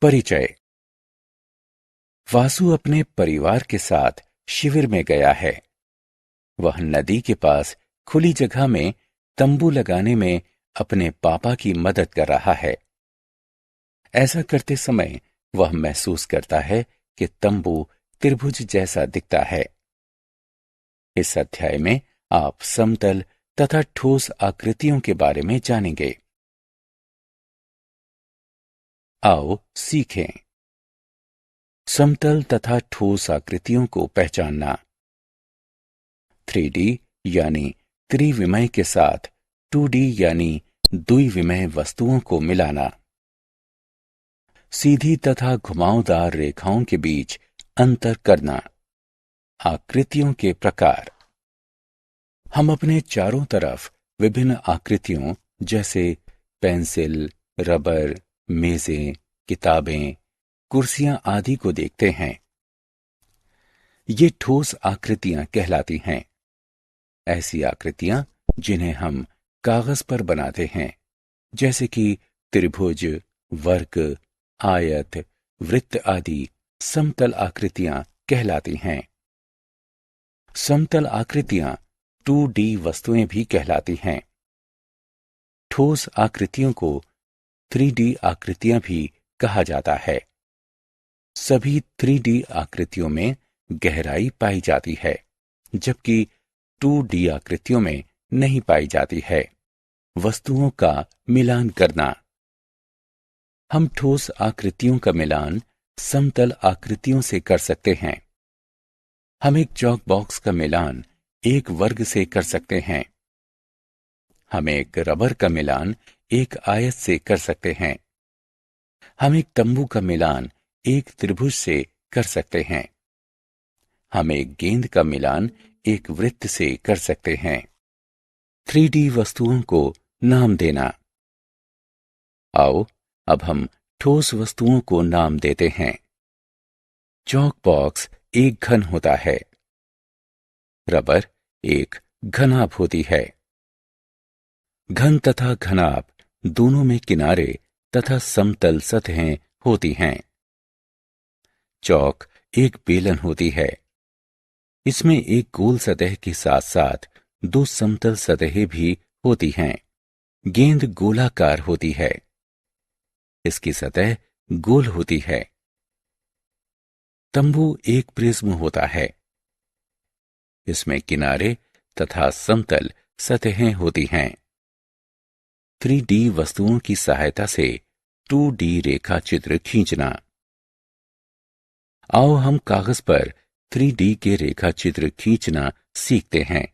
परिचय। वासु अपने परिवार के साथ शिविर में गया है। वह नदी के पास खुली जगह में तंबू लगाने में अपने पापा की मदद कर रहा है। ऐसा करते समय वह महसूस करता है कि तंबू त्रिभुज जैसा दिखता है। इस अध्याय में आप समतल तथा ठोस आकृतियों के बारे में जानेंगे। आओ सीखें। समतल तथा ठोस आकृतियों को पहचानना। 3D यानी त्रिविमय के साथ 2D यानी द्विविमय वस्तुओं को मिलाना। सीधी तथा घुमावदार रेखाओं के बीच अंतर करना। आकृतियों के प्रकार। हम अपने चारों तरफ विभिन्न आकृतियों जैसे पेंसिल, रबर, मेजें, किताबें, कुर्सियां आदि को देखते हैं। ये ठोस आकृतियां कहलाती हैं। ऐसी आकृतियां जिन्हें हम कागज पर बनाते हैं, जैसे कि त्रिभुज, वर्ग, आयत, वृत्त आदि समतल आकृतियां कहलाती हैं। समतल आकृतियां 2D वस्तुएं भी कहलाती हैं। ठोस आकृतियों को 3D आकृतियां भी कहा जाता है। सभी 3D आकृतियों में गहराई पाई जाती है, जबकि 2D आकृतियों में नहीं पाई जाती है। वस्तुओं का मिलान करना। हम ठोस आकृतियों का मिलान समतल आकृतियों से कर सकते हैं। हम एक चॉक बॉक्स का मिलान एक वर्ग से कर सकते हैं। हम एक रबर का मिलान एक आयत से कर सकते हैं। हम एक तंबू का मिलान एक त्रिभुज से कर सकते हैं। हम एक गेंद का मिलान एक वृत्त से कर सकते हैं। 3D वस्तुओं को नाम देना। आओ अब हम ठोस वस्तुओं को नाम देते हैं। चॉक बॉक्स एक घन होता है। रबर एक घनाभ होती है। घन तथा घनाभ दोनों में किनारे तथा समतल सतहें होती हैं। चौक एक बेलन होती है। इसमें एक गोल सतह के साथ साथ दो समतल सतहें भी होती हैं। गेंद गोलाकार होती है। इसकी सतह गोल होती है। तंबू एक प्रिज्म होता है। इसमें किनारे तथा समतल सतहें होती हैं। 3D वस्तुओं की सहायता से 2D रेखा चित्र खींचना। आओ हम कागज पर 3D के रेखा चित्र खींचना सीखते हैं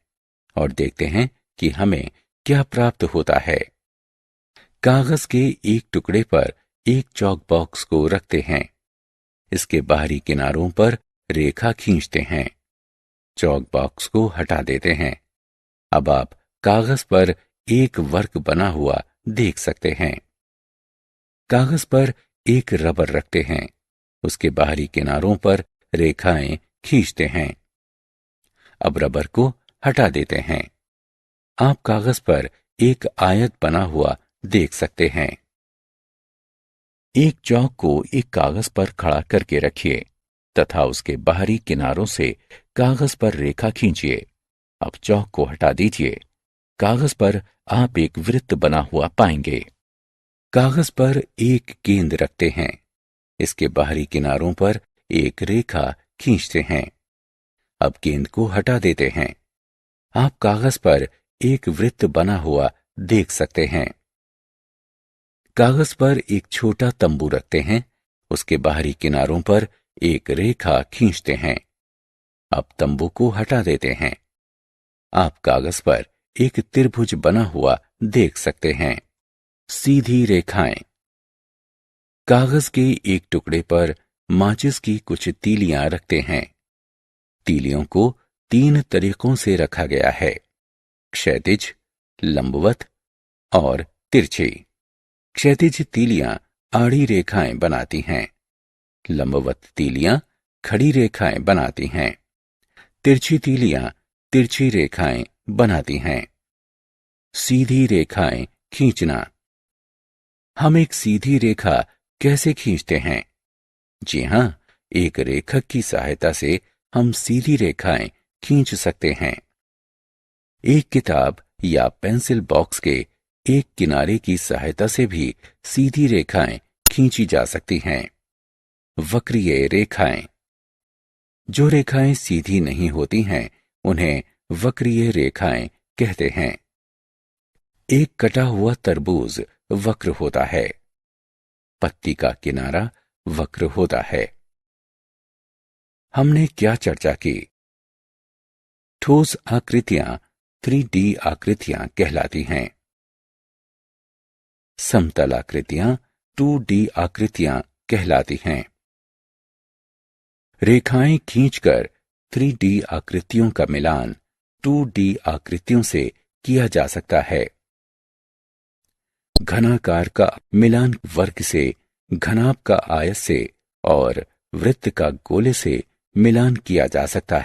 और देखते हैं कि हमें क्या प्राप्त होता है। कागज के एक टुकड़े पर एक चॉक बॉक्स को रखते हैं। इसके बाहरी किनारों पर रेखा खींचते हैं। चॉक बॉक्स को हटा देते हैं। अब आप कागज पर एक वर्ग बना हुआ देख सकते हैं। कागज पर एक रबर रखते हैं। उसके बाहरी किनारों पर रेखाएं खींचते हैं। अब रबर को हटा देते हैं। आप कागज पर एक आयत बना हुआ देख सकते हैं। एक चौक को एक कागज पर खड़ा करके रखिए तथा उसके बाहरी किनारों से कागज पर रेखा खींचिए। अब चौक को हटा दीजिए। कागज पर आप एक वृत्त बना हुआ पाएंगे। कागज पर एक गेंद रखते हैं। इसके बाहरी किनारों पर एक रेखा खींचते हैं। अब गेंद को हटा देते हैं। आप कागज पर एक वृत्त बना हुआ देख सकते हैं। कागज पर एक छोटा तंबू रखते हैं। उसके बाहरी किनारों पर एक रेखा खींचते हैं। अब तंबू को हटा देते हैं। आप कागज पर एक त्रिभुज बना हुआ देख सकते हैं। सीधी रेखाएं। कागज के एक टुकड़े पर माचिस की कुछ तीलियां रखते हैं। तीलियों को 3 तरीकों से रखा गया है: क्षैतिज, लंबवत और तिरछी। क्षैतिज तीलियां आड़ी रेखाएं बनाती हैं। लंबवत तीलियां खड़ी रेखाएं बनाती हैं। तिरछी तीलियां तिरछी रेखाएं बनाती हैं। सीधी रेखाएं खींचना। हम एक सीधी रेखा कैसे खींचते हैं? जी हां, एक रेखक की सहायता से हम सीधी रेखाएं खींच सकते हैं। एक किताब या पेंसिल बॉक्स के एक किनारे की सहायता से भी सीधी रेखाएं खींची जा सकती हैं। वक्रीय रेखाएं। जो रेखाएं सीधी नहीं होती हैं, उन्हें वक्रीय रेखाएं कहते हैं। एक कटा हुआ तरबूज वक्र होता है। पत्ती का किनारा वक्र होता है। हमने क्या चर्चा की? ठोस आकृतियां 3D आकृतियां कहलाती हैं। समतल आकृतियां 2D आकृतियां कहलाती हैं। रेखाएं खींचकर 3D आकृतियों का मिलान 2D आकृतियों से किया जा सकता है। घनाकार का मिलान वर्ग से, घनाभ का आयत से और वृत्त का गोले से मिलान किया जा सकता है।